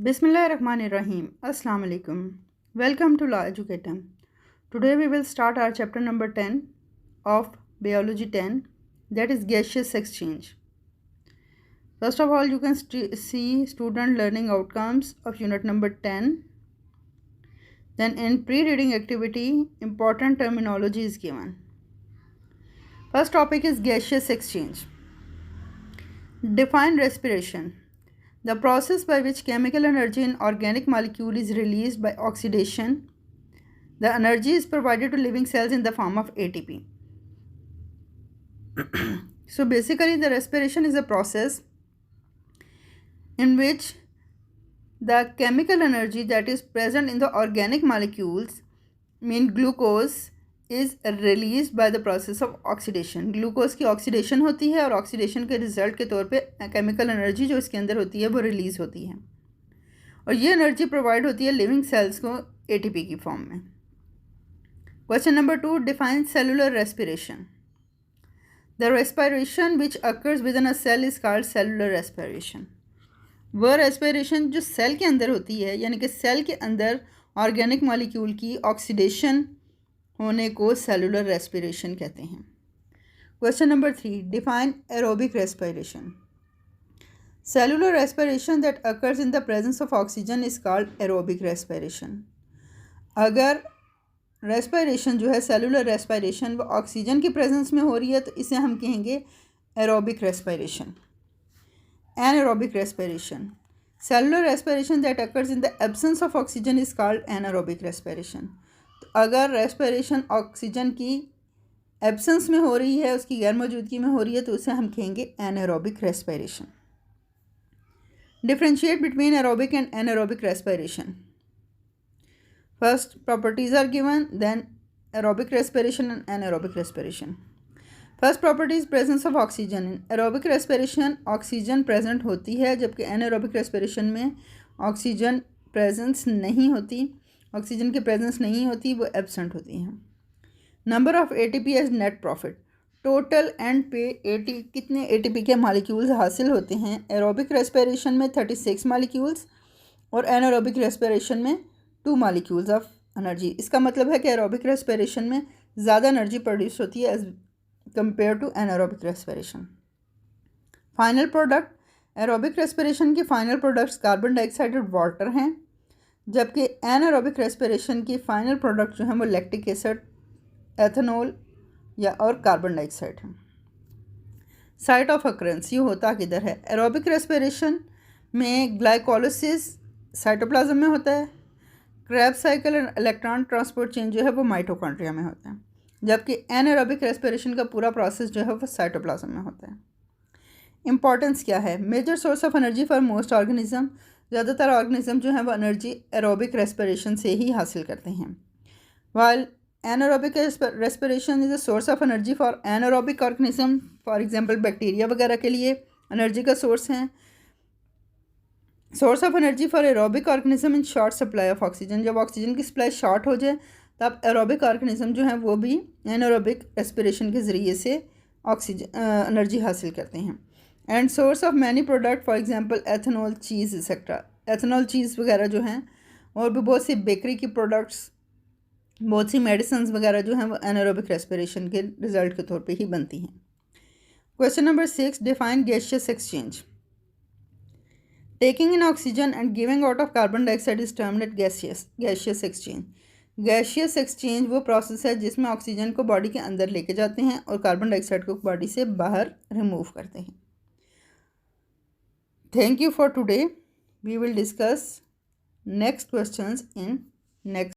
Bismillahirrahmanirrahim. Assalamu alaikum. Welcome to Law Educatum. Today we will start our chapter number 10 of Biology 10, that is gaseous exchange. First of all, you can see student learning outcomes of unit number 10. Then in pre-reading activity, important terminology is given. First topic is gaseous exchange. Define respiration. The process by which chemical energy in organic molecule is released by oxidation. The energy is provided to living cells in the form of ATP. So basically the respiration is a process in which the chemical energy that is present in the organic molecules, mean glucose, is released by the process of oxidation. Glucose की oxidation होती है और oxidation के result के तौर पे chemical energy जो इसके अंदर होती है वो रिलीज़ होती है और ये एनर्जी प्रोवाइड होती है लिविंग सेल्स को एटीपी की फॉर्म में. Question number 2, define cellular respiration. The respiration which occurs within a cell is called cellular respiration. वह रेस्पिरेशन जो सेल के अंदर होती है, यानी कि सेल के अंदर ऑर्गेनिक मॉलिक्यूल की ऑक्सीडेशन होने को सेलुलर रेस्पिरेशन कहते हैं. Question number 3, define aerobic respiration. Cellular respiration that occurs in the presence of oxygen is called aerobic respiration. अगर रेस्पिरेशन जो है सेलुलर रेस्पिरेशन वो ऑक्सीजन की प्रेजेंस में हो रही है तो इसे हम कहेंगे aerobic respiration. Anaerobic respiration. Cellular respiration that occurs in the absence of oxygen is called anaerobic respiration. तो अगर रेस्पिरेशन ऑक्सीजन की एब्सेंस में हो रही है, उसकी गैर मौजूदगी में हो रही है, तो उसे हम कहेंगे anaerobic respiration. Differentiate between aerobic and anaerobic respiration. First properties are given, then aerobic respiration and anaerobic respiration. First property is presence of oxygen. In aerobic respiration oxygen present होती है, जबकि एनारोबिक रेस्पिरेशन में oxygen presence नहीं होती. Oxygen की presence नहीं होती, वो एब्सेंट होती हैं. Number of ATP as net profit. Total end पे कितने एटीपी के मालिक्यूल्स हासिल होते हैं. एरोबिक रेस्पिरेशन में 36 मालिक्यूल्स और एनारोबिक रेस्पिरेशन में 2 मालिक्यूल्स ऑफ एनर्जी. इसका मतलब है कि एरोबिक रेस्पिरेशन में ज़्यादा एनर्जी प्रोड्यूस होती है as compare to anaerobic respiration. Final product. Aerobic respiration के फाइनल प्रोडक्ट्स कार्बन डाइऑक्साइड और वाटर हैं, जबकि एनारोबिक रेस्पिरेशन की फ़ाइनल प्रोडक्ट जो है वो लैक्टिक एसिड, एथेनॉल या और कार्बन डाइऑक्साइड है. साइट ऑफ अकरेंस ये होता किधर है. एरोबिक रेस्पिरेशन में ग्लाइकोलिसिस साइटोप्लाज्म में होता है. क्रेब्स साइकिल और इलेक्ट्रॉन ट्रांसपोर्ट चेन जो है वो माइटोकॉन्ड्रिया में होता है, जबकि एनारोबिक रेस्पिरेशन का पूरा प्रोसेस जो है वो साइटोप्लाज्म में होता है. इंपॉर्टेंस क्या है. Major source of energy for most organism. ज़्यादातर ऑर्गेनिज्म जो है वो एनर्जी एरोबिक रेस्पिरेशन से ही हासिल करते हैं. While anaerobic respiration is a source of energy for anaerobic organism. For example bacteria वगैरह के लिए एनर्जी का सोर्स हैं. Source of energy for aerobic organism in short supply of oxygen. जब ऑक्सीजन की सप्लाई शॉर्ट हो जाए तब एरोबिक ऑर्गेनिज्म जो है वो भी एनारोबिक रेस्पिरेशन के ज़रिए से ऑक्सीजन एनर्जी हासिल करते हैं. And source of many product, for example ethanol, cheese etcetera. Ethanol, cheese वगैरह जो हैं और भी बहुत सी बेकरी की प्रोडक्ट्स, बहुत सी मेडिसिन वगैरह जो हैं वो एनारोबिक रेस्पिरेशन के रिजल्ट के तौर पे ही बनती हैं. Question number 6, define gaseous exchange. Taking in oxygen and giving out of carbon dioxide is termed at gaseous exchange. Gaseous exchange वो प्रोसेस है जिसमें ऑक्सीजन को बॉडी के अंदर लेके जाते हैं और कार्बन डाइऑक्साइड को बॉडी से बाहर रिमूव करते हैं. Thank you for today. We will discuss next questions in next